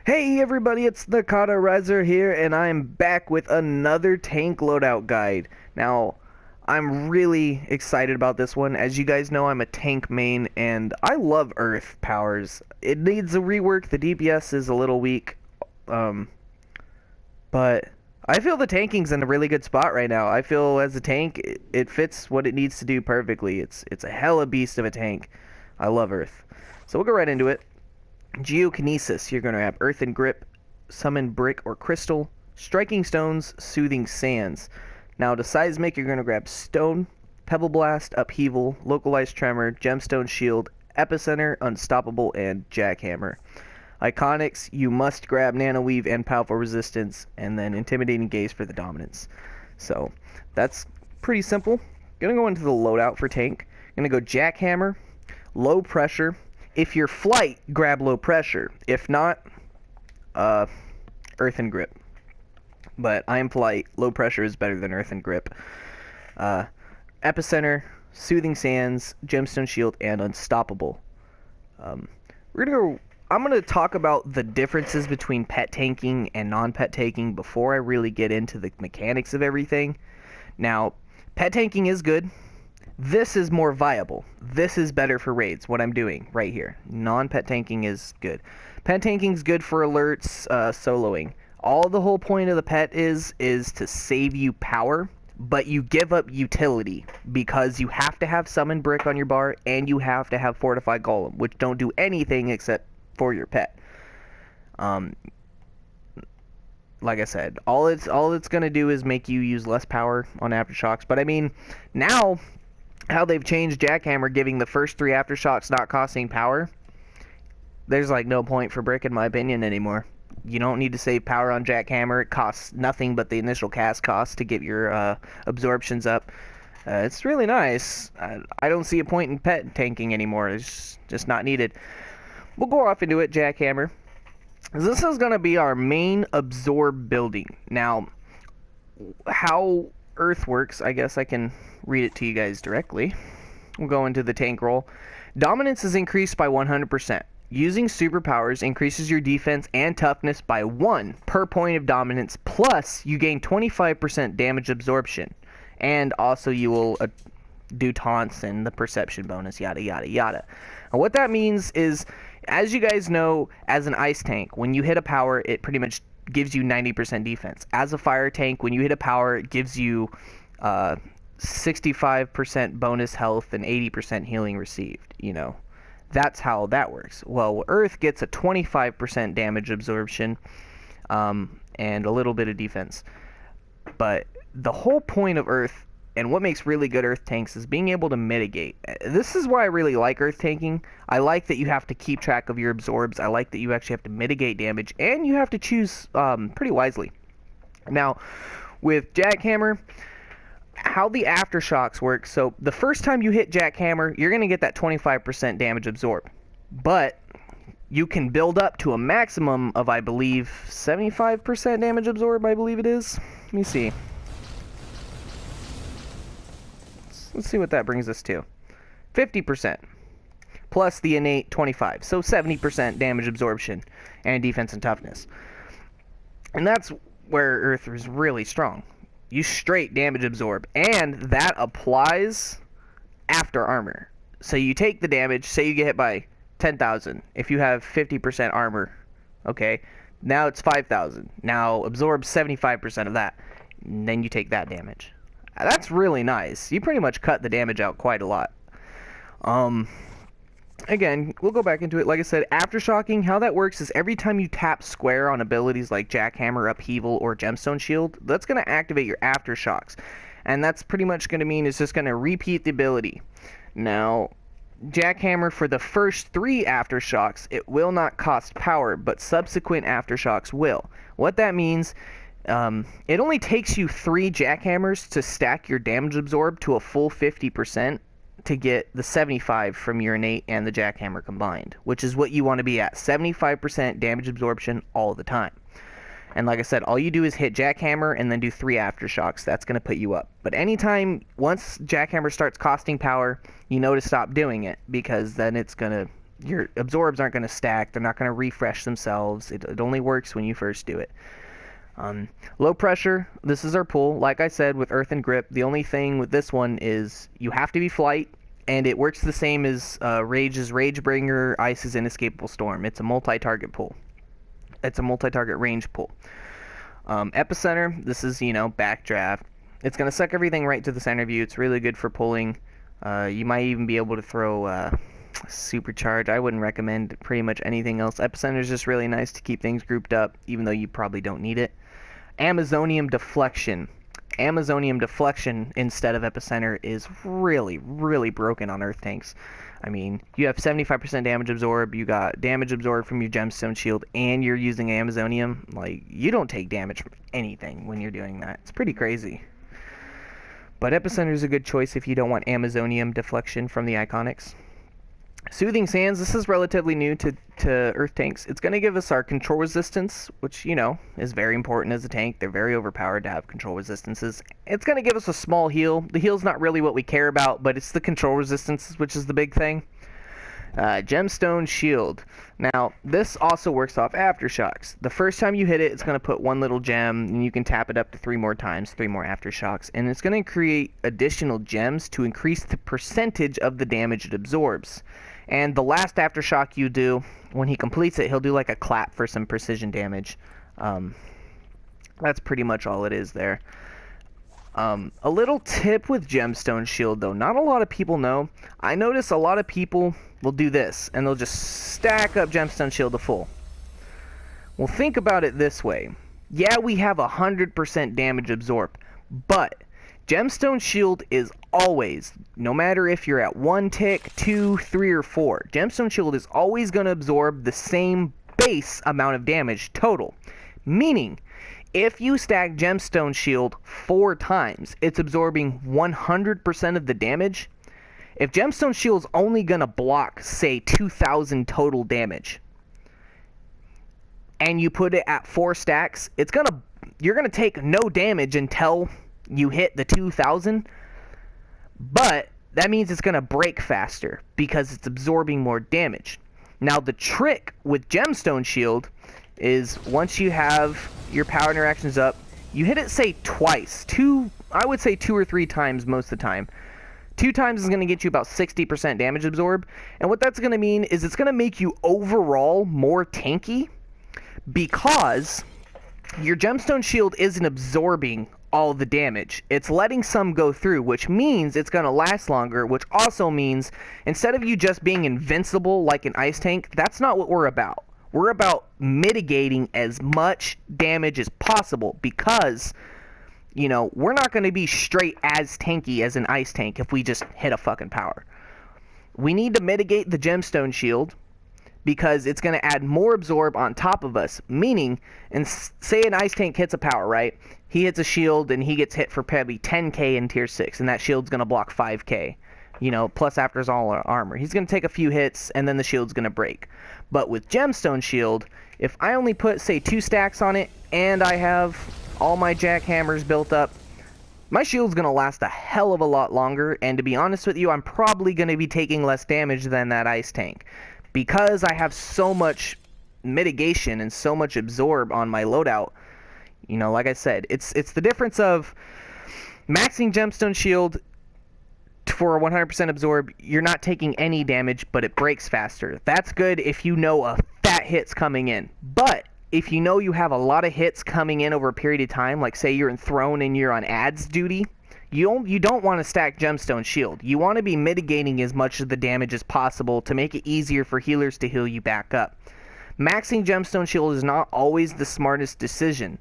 Hey everybody, it's the Kata Riser here, and I'm back with another tank loadout guide. Now, I'm really excited about this one. As you guys know, I'm a tank main, and I love Earth powers. It needs a rework. The DPS is a little weak, but I feel the tanking's in a really good spot right now. I feel as a tank, it fits what it needs to do perfectly. It's a hella beast of a tank. I love Earth. So we'll go right into it. Geokinesis, you're going to have Earthen Grip, Summon Brick or Crystal, Striking Stones, Soothing Sands. Now to Seismic, you're going to grab Stone, Pebble Blast, Upheaval, Localized Tremor, Gemstone Shield, Epicenter, Unstoppable, and Jackhammer. Iconics, you must grab Nano Weave and Powerful Resistance, and then Intimidating Gaze for the Dominance. So that's pretty simple. Going to go into the loadout for tank. Going to go Jackhammer, Low Pressure. If you're Flight, grab Low Pressure. If not, Earthen Grip. But I am Flight. Low Pressure is better than Earthen Grip. Epicenter, Soothing Sands, Gemstone Shield, and Unstoppable. I'm gonna talk about the differences between pet tanking and non-pet tanking before I really get into the mechanics of everything. Now, pet tanking is good. This is more viable. This is better for raids, what I'm doing right here. Non-pet tanking is good. Pet tanking is good for alerts, soloing. All the whole point of the pet is to save you power, but you give up utility because you have to have Summon Brick on your bar and you have to have Fortified Golem, which don't do anything except for your pet. Like I said, all it's gonna do is make you use less power on Aftershocks. But I mean, now how they've changed Jackhammer, giving the first 3 Aftershocks not costing power, there's like no point for Brick in my opinion anymore. You don't need to save power on Jackhammer. It costs nothing but the initial cast cost to get your absorptions up. It's really nice. I don't see a point in pet tanking anymore. It's just not needed. We'll go off into it, Jackhammer. This is going to be our main absorb building. Now, how Earth works, I guess I can read it to you guys directly. We'll go into the tank roll. Dominance is increased by 100%. Using superpowers increases your defense and toughness by 1 per point of dominance, plus you gain 25% damage absorption. And also you will do taunts and the perception bonus, yada yada yada. And what that means is, as you guys know, as an ice tank, when you hit a power, it pretty much gives you 90% defense. As a fire tank, when you hit a power, it gives you 65% bonus health and 80% healing received. You know, that's how that works. Well, Earth gets a 25% damage absorption and a little bit of defense. But the whole point of Earth, and what makes really good Earth tanks, is being able to mitigate. This is why I really like Earth tanking. I like that you have to keep track of your absorbs. I like that you actually have to mitigate damage, and you have to choose pretty wisely. Now, with Jackhammer, how the Aftershocks work, so the first time you hit Jackhammer, you're going to get that 25% damage absorb. But you can build up to a maximum of, I believe, 75% damage absorb, I believe it is. Let me see. Let's see what that brings us to. 50%. Plus the innate 25. So 70% damage absorption and defense and toughness. And that's where Earth is really strong. You straight damage absorb. And that applies after armor. So you take the damage, say you get hit by 10,000. If you have 50% armor, okay, now it's 5,000. Now absorb 75% of that. And then you take that damage. That's really nice. You pretty much cut the damage out quite a lot. Again, we'll go back into it. Like I said, Aftershocking, how that works is every time you tap square on abilities like Jackhammer, Upheaval, or Gemstone Shield, that's going to activate your Aftershocks. And that's pretty much going to mean it's just going to repeat the ability. Now, Jackhammer, for the first 3 Aftershocks, it will not cost power, but subsequent Aftershocks will. What that means, it only takes you 3 Jackhammers to stack your damage absorb to a full 50% to get the 75 from your innate and the Jackhammer combined, which is what you want to be at, 75% damage absorption all the time. And like I said, all you do is hit Jackhammer and then do 3 Aftershocks. That's going to put you up. But once Jackhammer starts costing power, you know to stop doing it, because then it's going to your absorbs aren't going to stack. They're not going to refresh themselves. It only works when you first do it. Low pressure, this is our pull. Like I said, with Earth and Grip, the only thing with this one is you have to be flight, and it works the same as Rage's Ragebringer, Ice's Inescapable Storm. It's a multi-target pull. It's a multi-target range pull. Epicenter, this is, backdraft. It's going to suck everything right to the center view. It's really good for pulling. You might even be able to throw Supercharge. I wouldn't recommend pretty much anything else. Epicenter is just really nice to keep things grouped up, even though you probably don't need it. Amazonium Deflection. Amazonium Deflection instead of Epicenter is really, really broken on Earth tanks. I mean, you have 75% damage absorb, you got damage absorbed from your Gemstone Shield, and you're using Amazonium. Like, you don't take damage from anything when you're doing that. It's pretty crazy. But Epicenter is a good choice if you don't want Amazonium Deflection from the Iconics. Soothing Sands, this is relatively new to Earth tanks. It's going to give us our control resistance, which, is very important as a tank. They're very overpowered to have control resistances. It's going to give us a small heal. The heal's not really what we care about, but it's the control resistance, which is the big thing. Gemstone Shield. Now, this also works off Aftershocks. The first time you hit it, it's going to put one little gem, and you can tap it up to 3 more times, 3 more Aftershocks. And it's going to create additional gems to increase the percentage of the damage it absorbs. And the last Aftershock you do, when he completes it, he'll do like a clap for some precision damage. That's pretty much all it is there. A little tip with Gemstone Shield, though. Not a lot of people know. I notice a lot of people will do this, and they'll just stack up Gemstone Shield to full. Well, think about it this way. Yeah, we have 100% damage absorb, but Gemstone Shield is always, no matter if you're at 1 tick, 2, 3, or 4, Gemstone Shield is always going to absorb the same base amount of damage total. Meaning, if you stack Gemstone Shield 4 times, it's absorbing 100% of the damage. If Gemstone Shield's only going to block, say, 2,000 total damage, and you put it at 4 stacks, you're going to take no damage until you hit the 2,000, but that means it's going to break faster because it's absorbing more damage. Now, the trick with Gemstone Shield is once you have your power interactions up, you hit it, say, twice. I would say 2 or 3 times most of the time. 2 times is going to get you about 60% damage absorb, and what that's going to mean is it's going to make you overall more tanky because your Gemstone Shield isn't absorbing all the damage. It's letting some go through, which means it's going to last longer, which also means instead of you just being invincible like an ice tank, that's not what we're about. We're about mitigating as much damage as possible because, we're not going to be straight as tanky as an ice tank if we just hit a fucking power. We need to mitigate the Gemstone Shield because it's going to add more absorb on top of us, meaning, and say an ice tank hits a power, right? He hits a shield and he gets hit for probably 10k in tier 6, and that shield's going to block 5k, plus after his all armor. He's going to take a few hits and then the shield's going to break. But with Gemstone Shield, if I only put, say, 2 stacks on it and I have all my jackhammers built up, my shield's going to last a hell of a lot longer, and to be honest with you, I'm probably going to be taking less damage than that ice tank. Because I have so much mitigation and so much absorb on my loadout, like I said, it's the difference of maxing Gemstone Shield for 100% absorb. You're not taking any damage, but it breaks faster. That's good if you know a fat hit's coming in. But if you know you have a lot of hits coming in over a period of time, like say you're in Throne and you're on ads duty, you don't want to stack Gemstone Shield. You want to be mitigating as much of the damage as possible to make it easier for healers to heal you back up. Maxing Gemstone Shield is not always the smartest decision.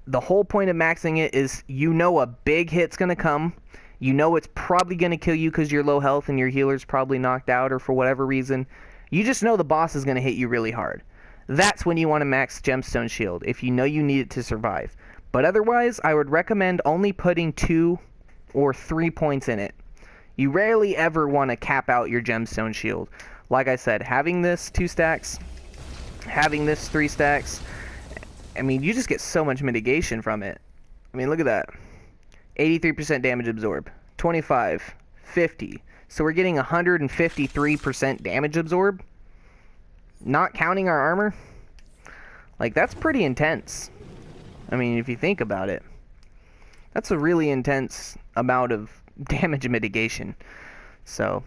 The whole point of maxing it is a big hit's going to come. It's probably going to kill you because you're low health and your healer's probably knocked out or for whatever reason. You just know the boss is going to hit you really hard. That's when you want to max Gemstone Shield, if you know you need it to survive. But otherwise, I would recommend only putting 2 or 3 points in it. You rarely ever want to cap out your Gemstone Shield. Like I said, having this 2 stacks, having this 3 stacks, you just get so much mitigation from it. Look at that. 83% damage absorb, 25, 50. So we're getting 153% damage absorb. not counting our armor, like, that's pretty intense. I mean, if you think about it, that's a really intense amount of damage mitigation. So,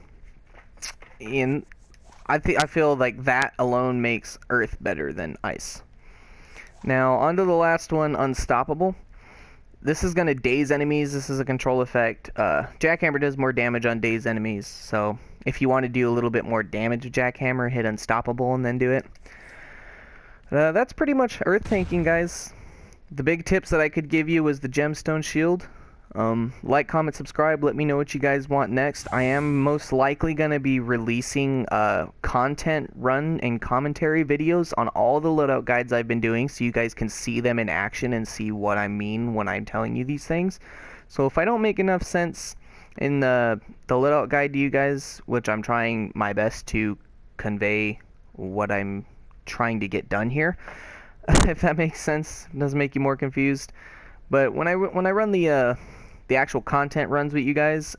I feel like that alone makes Earth better than Ice. Now, onto the last one, Unstoppable. This is going to daze enemies. This is a control effect. Jackhammer does more damage on dazed enemies, so if you want to do a little bit more damage with Jackhammer, hit Unstoppable and then do it. That's pretty much Earth tanking, guys. The big tips that I could give you was the Gemstone Shield. Like, comment, subscribe. Let me know what you guys want next. I am most likely going to be releasing content run and commentary videos on all the loadout guides I've been doing, so you guys can see them in action and see what I mean when I'm telling you these things. So if I don't make enough sense in the loadout guide to you guys, which I'm trying my best to convey what I'm trying to get done here, if that makes sense, doesn't make you more confused. But when I run the actual content runs with you guys,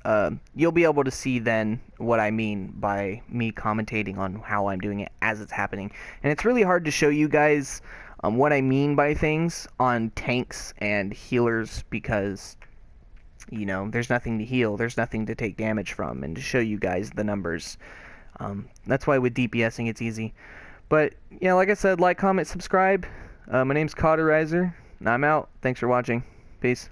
you'll be able to see then what I mean by me commentating on how I'm doing it as it's happening. And it's really hard to show you guys what I mean by things on tanks and healers because, you know, there's nothing to heal, there's nothing to take damage from, and to show you guys the numbers. That's why with DPSing it's easy. But, yeah, like I said, like, comment, subscribe. My name's Cauterizer, and I'm out. Thanks for watching. Peace.